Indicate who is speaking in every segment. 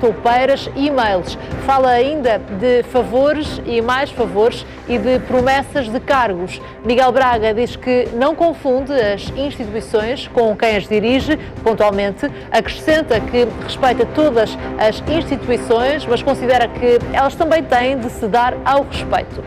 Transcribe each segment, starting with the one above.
Speaker 1: toupeiras e e-mails. Fala ainda de favores e mais favores e de promessas de cargos. Miguel Braga diz que não confunde as instituições com quem as dirige. Pontualmente, acrescenta que respeita todas as instituições, mas considera que elas também têm de se dar ao respeito.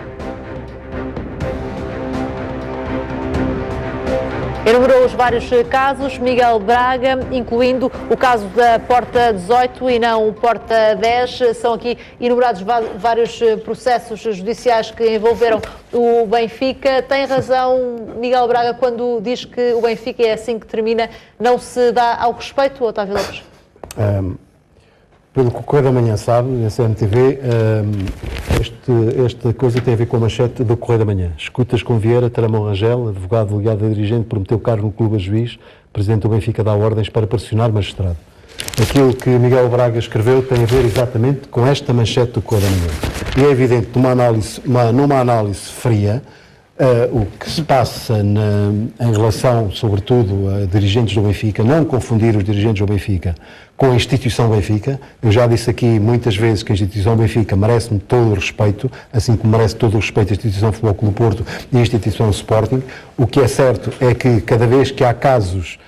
Speaker 1: Enumerou os vários casos, Miguel Braga, incluindo o caso da Porta 18 e não o Porta 10. São aqui enumerados vários processos judiciais que envolveram o Benfica. Tem razão Miguel Braga quando diz que o Benfica, é assim que termina, não se dá ao respeito, Otávio Lopes?
Speaker 2: Pelo que o Correio da Manhã sabe, na CMTV, esta coisa tem a ver com a manchete do Correio da Manhã. Escutas com Vieira, Taramão Rangel, advogado delegado da dirigente, prometeu cargo no clube a juiz, presidente do Benfica dá ordens para pressionar magistrado. Aquilo que Miguel Braga escreveu tem a ver exatamente com esta manchete do Correio da Manhã. E é evidente, numa análise fria, o que se passa em relação, sobretudo, a dirigentes do Benfica, não confundir os dirigentes do Benfica com a instituição Benfica. Eu já disse aqui muitas vezes que a instituição Benfica merece-me todo o respeito, assim como merece todo o respeito a instituição Futebol Clube do Porto e a instituição Sporting. O que é certo é que cada vez que há casos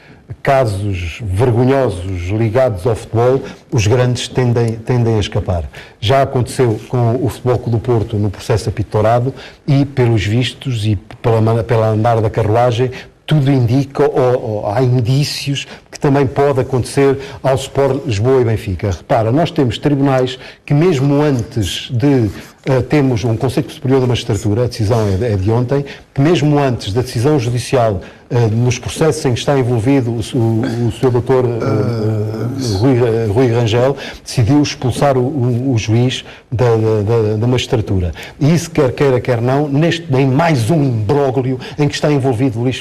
Speaker 2: vergonhosos ligados ao futebol, os grandes tendem a escapar. Já aconteceu com o Futebol Clube do Porto no processo apito-dourado e, pelos vistos e pela andar da carruagem, tudo indica, ou há indícios que também pode acontecer ao Sport Lisboa e Benfica. Repara, nós temos tribunais que mesmo antes de temos um Conselho Superior da Magistratura, a decisão é de ontem, que mesmo antes da decisão judicial nos processos em que está envolvido o Sr. Dr. Rui Rangel, decidiu expulsar o juiz da magistratura. E isso, quer queira, quer não, em mais um imbróglio em que está envolvido Luís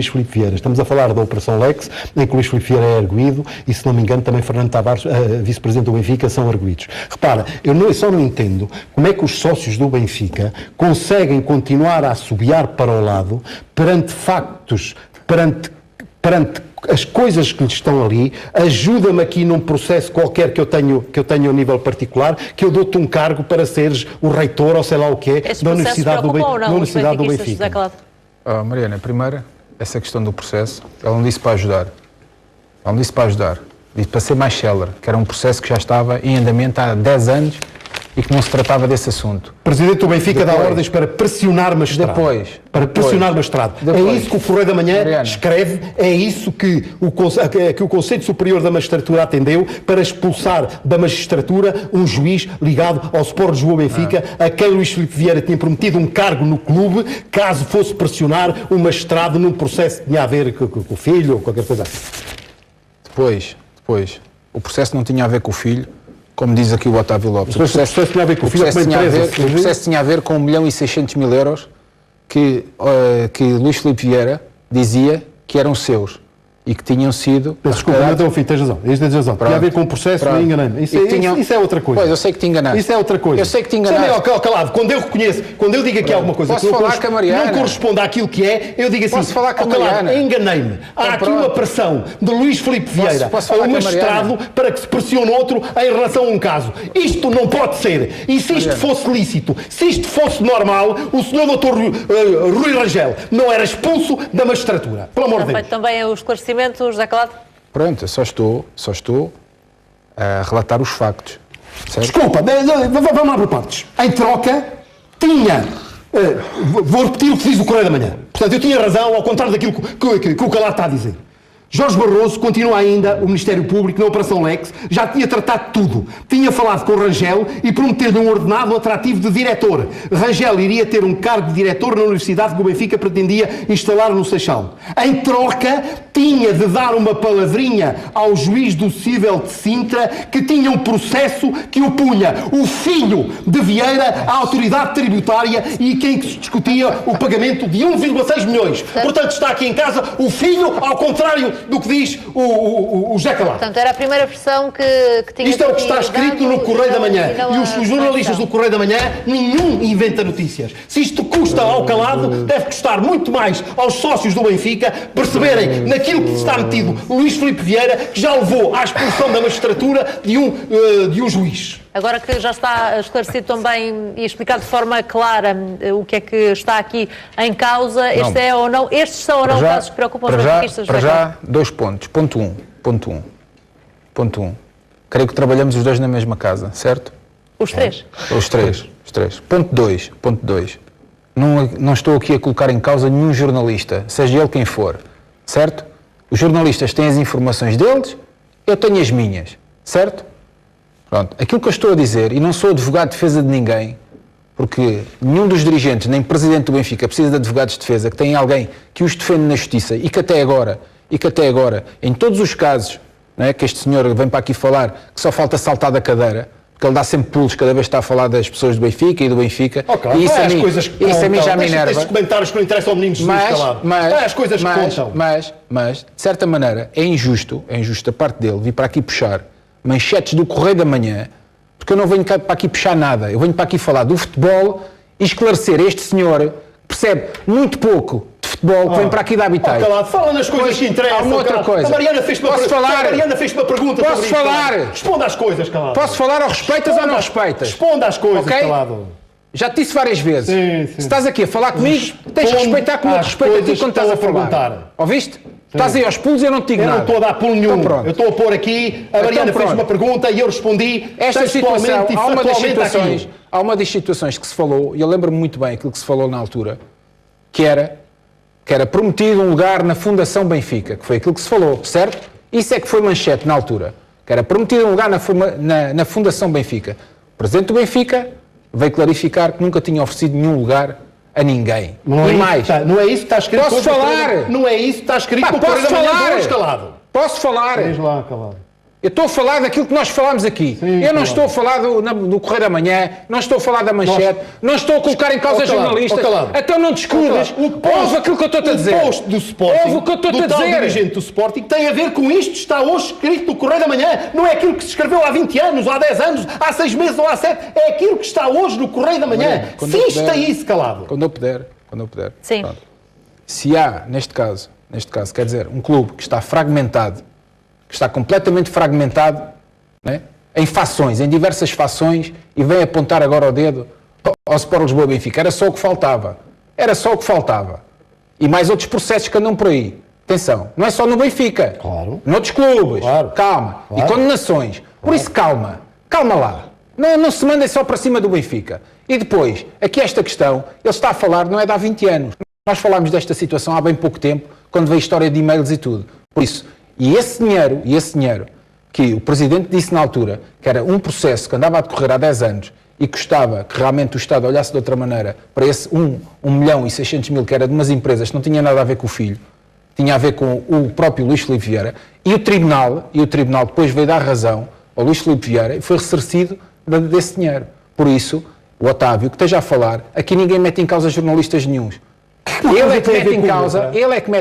Speaker 2: Filipe Vieira. Estamos a falar da Operação Lex, em que o Luís Filipe Vieira é arguido e, se não me engano, também Fernando Tavares, vice-presidente do Benfica, são arguidos. Repara, eu só não entendo como é que os sócios do Benfica conseguem continuar a assobiar para o lado perante factos, perante as coisas que lhes estão ali. Ajuda-me aqui num processo qualquer que eu tenho a nível particular, que eu dou-te um cargo para seres o reitor ou sei lá o que é da Universidade do Benfica.
Speaker 3: Mariana, primeiro, essa questão do processo, ela não disse para ajudar. Ela não disse para ajudar. Disse para ser mais célere, que era um processo que já estava em andamento há 10 anos e que não se tratava desse assunto.
Speaker 2: Presidente do Benfica dá ordens para pressionar magistrado. Pressionar magistrado. É isso que o Correio da Manhã escreve, é isso que o Conselho Superior da Magistratura atendeu para expulsar da magistratura um juiz ligado ao Sport Lisboa Benfica, a quem Luís Filipe Vieira tinha prometido um cargo no clube, caso fosse pressionar o magistrado num processo que tinha a ver com o filho ou qualquer coisa assim.
Speaker 3: Depois, o processo não tinha a ver com o filho, como diz aqui o Otávio Lopes.
Speaker 2: O processo tinha a ver com o filho,
Speaker 3: o processo tinha a ver com 1.600.000 euros que Luís Filipe Vieira dizia que eram seus e que tinham sido...
Speaker 2: Desculpa, não, filho, tens razão. Tens razão. Tinha a ver com o processo e enganei-me. Isso é outra coisa.
Speaker 3: Pois, eu sei que te enganaste.
Speaker 2: Isso é outra coisa.
Speaker 3: Eu sei que te enganaste.
Speaker 2: Calado, quando eu reconheço, quando eu digo aqui alguma coisa que não corresponde àquilo que é, eu digo assim,
Speaker 3: posso falar com a Mariana?
Speaker 2: Enganei-me. Há aqui uma pressão de Luís Filipe Vieira a um magistrado para que se pressione outro em relação a um caso. Isto não pode ser. E se isto fosse lícito, se isto fosse normal, o Sr. Dr. Rui Rangel não era expulso da magistratura. Pelo amor de Deus.
Speaker 1: Também é o esclarecimento, José Calado?
Speaker 3: Pronto, eu só estou a relatar os factos. Certo?
Speaker 2: Desculpa, vamos lá por partes. Em troca, tinha... vou repetir o que diz o Correio da Manhã. Portanto, eu tinha razão, ao contrário daquilo que o Calado está a dizer. Jorge Barroso continua ainda o Ministério Público na Operação Lex, já tinha tratado tudo. Tinha falado com o Rangel e prometeu-lhe um ordenado atrativo de diretor. Rangel iria ter um cargo de diretor na universidade que o Benfica pretendia instalar no Seixal. Em troca, tinha de dar uma palavrinha ao juiz do Cível de Sintra que tinha um processo que opunha o filho de Vieira à autoridade tributária e quem que se discutia o pagamento de 1,6 milhões. Portanto, está aqui em casa o filho, ao contrário do que diz o José Calado.
Speaker 1: Portanto, era a primeira versão que tinha.
Speaker 2: Isto é o que está escrito no Correio da Manhã. E os jornalistas do
Speaker 1: do
Speaker 2: Correio da Manhã, nenhum inventa notícias. Se isto custa ao Calado, deve custar muito mais aos sócios do Benfica perceberem naquilo que está metido Luís Filipe Vieira, que já levou à expulsão da magistratura de um juiz.
Speaker 1: Agora que já está esclarecido também e explicado de forma clara o que é que está aqui em causa, estes são ou não casos que preocupam os benfiquistas?
Speaker 3: Para já, 2 pontos. Ponto 1. Creio que trabalhamos os dois na mesma casa, certo?
Speaker 1: Os três?
Speaker 3: Os três. Ponto 2. Não estou aqui a colocar em causa nenhum jornalista, seja ele quem for, certo? Os jornalistas têm as informações deles, eu tenho as minhas, certo? Pronto. Aquilo que eu estou a dizer, e não sou advogado de defesa de ninguém, porque nenhum dos dirigentes, nem presidente do Benfica, precisa de advogados de defesa, que tem alguém que os defende na justiça e que até agora, em todos os casos, não é, que este senhor vem para aqui falar, que só falta saltar da cadeira, porque ele dá sempre pulos cada vez que está a falar das pessoas do Benfica e do Benfica.
Speaker 2: Okay.
Speaker 3: E isso a mim já me enerva.
Speaker 2: Esses comentários que não interessam ao menino Jesus Calado. As coisas que contam.
Speaker 3: Mas, de certa maneira, é injusto da parte dele vir para aqui puxar manchetes do Correio da Manhã, porque eu não venho para aqui puxar nada. Eu venho para aqui falar do futebol e esclarecer este senhor que percebe muito pouco de futebol, que vem para aqui da Habitat.
Speaker 2: Calado, fala nas coisas que interessam.
Speaker 3: Há uma outra coisa.
Speaker 2: A Mariana fez-me uma pergunta.
Speaker 3: Posso falar?
Speaker 2: Responda às coisas, Calado.
Speaker 3: Posso falar ou respeitas ou não respeitas?
Speaker 2: Responda às coisas,
Speaker 3: okay?
Speaker 2: Calado.
Speaker 3: Já te disse várias vezes.
Speaker 2: Sim.
Speaker 3: Se estás aqui a falar comigo, tens de respeitar como eu te respeito a ti quando estás a falar. Ouviste? Estás aí aos pulos e eu não te digo nada.
Speaker 2: Eu não estou a dar pulo nenhum.
Speaker 3: Então,
Speaker 2: eu estou a pôr aqui, a Mariana fez uma pergunta e eu respondi
Speaker 3: esta situação,
Speaker 2: e
Speaker 3: há uma das situações que se falou, e eu lembro-me muito bem aquilo que se falou na altura, que era prometido um lugar na Fundação Benfica, que foi aquilo que se falou, certo? Isso é que foi manchete na altura, que era prometido um lugar na Fundação Benfica. O presidente do Benfica veio clarificar que nunca tinha oferecido nenhum lugar a ninguém.
Speaker 2: Não é isso que está escrito.
Speaker 3: Posso falar?
Speaker 2: Não é isso que está escrito.
Speaker 3: Posso falar?
Speaker 2: Calado.
Speaker 3: Posso falar?
Speaker 2: Diz lá, Calado.
Speaker 3: Eu estou a falar daquilo que nós falámos aqui.
Speaker 2: Sim,
Speaker 3: eu não estou a falar do Correio da Manhã, não estou a falar da manchete, não estou a colocar em causa jornalistas. Então não discutas. Ouve aquilo que eu estou a dizer.
Speaker 2: O post do Sporting,
Speaker 3: ouve o que eu estou a
Speaker 2: do tal
Speaker 3: dizer.
Speaker 2: dirigente do Sporting, tem a ver com isto. Está hoje escrito no Correio da Manhã. Não é aquilo que se escreveu há 20 anos, há 10 anos, há 6 meses ou há 7. É aquilo que está hoje no Correio da Manhã. Insista a isso, Calado.
Speaker 3: Quando eu puder.
Speaker 1: Sim.
Speaker 3: Pronto. Se há, neste caso, quer dizer, um clube que está fragmentado, que está completamente fragmentado, né, em fações, em diversas fações, e vem apontar agora o dedo ao Sport Lisboa Benfica, era só o que faltava. E mais outros processos que andam por aí. Atenção, não é só no Benfica.
Speaker 2: Claro.
Speaker 3: Noutros clubes.
Speaker 2: Claro.
Speaker 3: Calma.
Speaker 2: Claro.
Speaker 3: E condenações. Por isso, calma lá. Não se mandem só para cima do Benfica. E depois, aqui esta questão, ele está a falar, não é de há 20 anos. Nós falámos desta situação há bem pouco tempo, quando veio a história de e-mails e tudo. Por isso, e esse dinheiro que o Presidente disse na altura, que era um processo que andava a decorrer há 10 anos e custava que realmente o Estado olhasse de outra maneira para esse 1.600.000 que era de umas empresas que não tinha nada a ver com o filho, tinha a ver com o próprio Luís Filipe Vieira, e o Tribunal depois veio dar razão ao Luís Filipe Vieira e foi ressarcido desse dinheiro. Por isso, o Otávio, que esteja a falar, aqui ninguém mete em causa jornalistas nenhums. Ele é que mete em causa.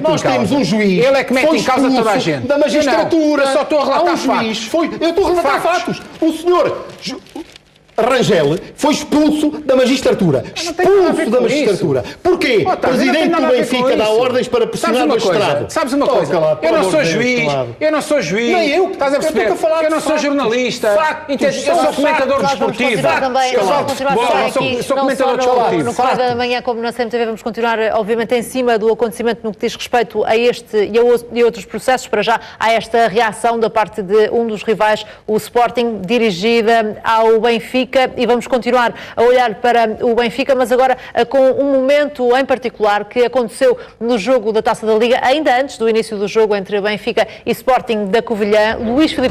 Speaker 2: Nós temos um juiz.
Speaker 3: Ele é que mete em causa toda a gente.
Speaker 2: Da magistratura.
Speaker 3: Eu só estou a relatar
Speaker 2: fatos.
Speaker 3: fatos.
Speaker 2: Eu estou a relatar fatos. O senhor Rangel foi expulso da magistratura. Expulso da magistratura. Porquê? O presidente do Benfica dá ordens para pressionar o magistrado.
Speaker 3: Sabes uma coisa? Eu não sou juiz.
Speaker 2: Nem eu.
Speaker 3: Estás a perceber? Eu não sou jornalista. Eu sou comentador desportivo.
Speaker 1: Eu sou comentador desportivo. No Correio da Manhã, como na CMTV, vamos continuar, obviamente, em cima do acontecimento no que diz respeito a este e a outros processos. Para já, há esta reação da parte de um dos rivais, o Sporting, dirigida ao Benfica. E vamos continuar a olhar para o Benfica, mas agora com um momento em particular que aconteceu no jogo da Taça da Liga, ainda antes do início do jogo entre Benfica e Sporting da Covilhã. Luís Filipe